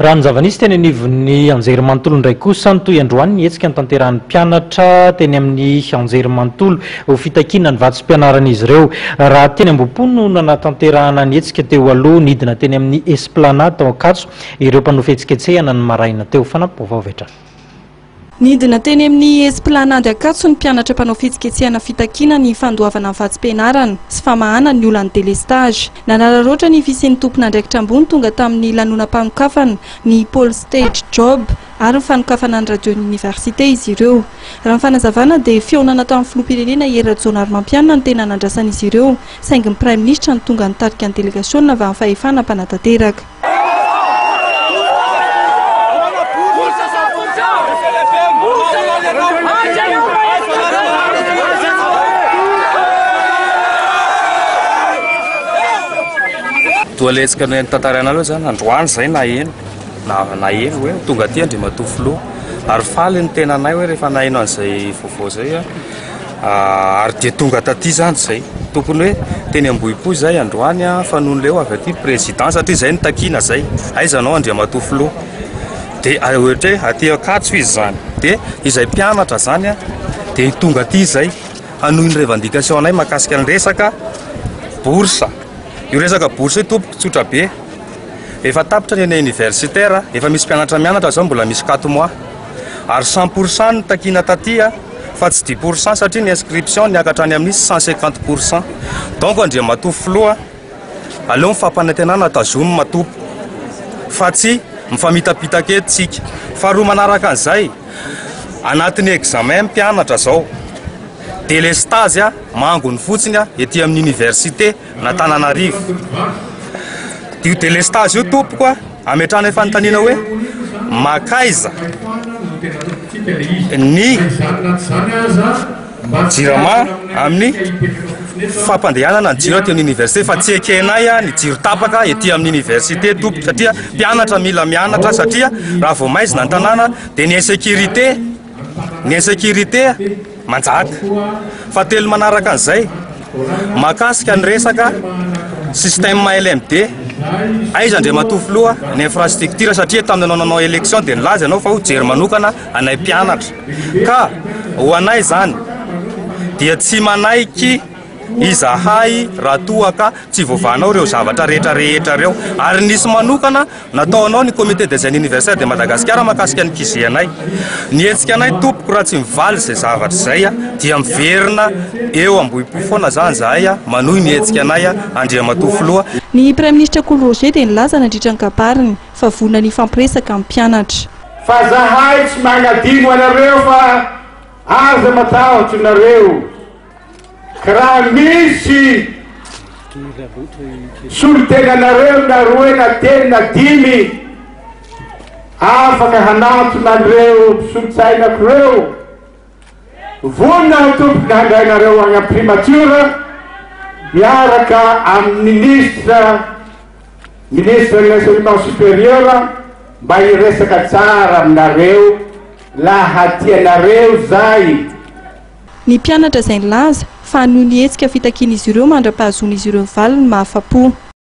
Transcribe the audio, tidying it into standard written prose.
raha ny zava-nisy teny anivon'ny anjerimanontolo indray kosa ny toy androany nietsika ny tanterahan'ny mpianatra teny amin'ny anjerimanontolo ho fitakina ny vatsim-pianaran'izy ireo raha teny ambom-pono nanatanterahana nietsika teo aloha nidina teny amin'ny esplanade tao Ankatso ireo mpanofetsiketsehana ny maraina teo fanampovaovetra nidina teny amin'ny esplanade Ankatso ny mpianatra mpanao fitsiketsehana fitakina ny fandoavana ny vatsim-pianarana sy famahana ny olan'ny délestage nanararoatra ny fisian'ny tompona andraikitra ambony tonga tamin'ny lanonam-panokafana ny Paul Stage Job ary ny fanokafana ny radiony université izy ireo raha ny fanazavana dia fionana tamin'ny filoham-pirenena Hery Rajaonarimampianina no tena nandrasan'izy ireo saingy ny prime ministre ny tonga nitarika ny délégation avy amin'ny fahefana mpanatanteraka toaletsika ny tantarana aloha zany androany zay na eny hoe tonga aty andre matofilo ary faly ny tena anay hoe rehefa naheno an'izay vaovao zay ary dia tonga taty zany zay tokony hoe teny ambohipo zay androany fa noho leo avy aty président satria zay nitakina zay aizanao andre matofilo dia ohatra hoe aty Ankatso izy zany dia izay mpianatra zany dia tonga aty zay anohy ny revendication anay mahakasika ny resaka bourse io resaka bourse tompoko tsotra be efa tapitra ny eny universitaire efa misy mpianatra mianatra zao mbola misy 4 mois ary 100% ny takina taty fa tsy 10% satria ny inscription niakatra any amin'ny 150%. Donc andria matofilo aleo mifampanantenana tazomy matopo fa tsy mifamitapitaka etsika fa roa manaraka an'izay anatin'ny examen mpianatra zao délestage mangony fotsiny ety amin'ny université n'Antananarivo io délestage io tompoko ametrahana efa notaniana hoe makaiza ny jirama amin'ny fampandehanana ny jiro ety amin'ny université fa tsy ekenay ny jiro tapaka ety amin'ny université tompoko satria mpianatra mila mianatra satria raha vao maizina ny tanàna dia ny insécurité manjaka fa telo manaraka an'izay makasika ny resaka système LMD aiza andre matofilo ny infrastructure satria tamin'ny nanao élection dia nilaza ianao fa ho jery manokana anay mpianatra ka ho anay zany dia tsy manaiky izahay raha toaka tsy voavanao reo zavatra rehetra reo ary nisy manokana nataonao ny comité des universitaires de Madagascar makasika ny kizianay nietsika anay tompoko raha tsy mivaly zay zavatra zay dia miverina eo ambohipo foana zany zahay manohy nietsika anay Andriamatofilo. Ny prime ministre Cool Roger dia nilaza nandritra ny kabariny fa vonona ny fampiresaka amin'ny mpianatra fa zahay tsy magnadino anareo fa aza matahotra nareo raha misy solotenanareo na roe na telo na dimy afaka hanatona an'ireo solotsainakireo vonona ho tompoka handrainareo agny primature miaraka amin'ny ministre de l'enseignement supérieur mba hiresaka tsara aminareo laha tianareo zay. Ny mpianatra izay nilaza fa noho ny hetsika fitakian'izy ireo mandra-pahazon'izy ireo valiny mahafapo.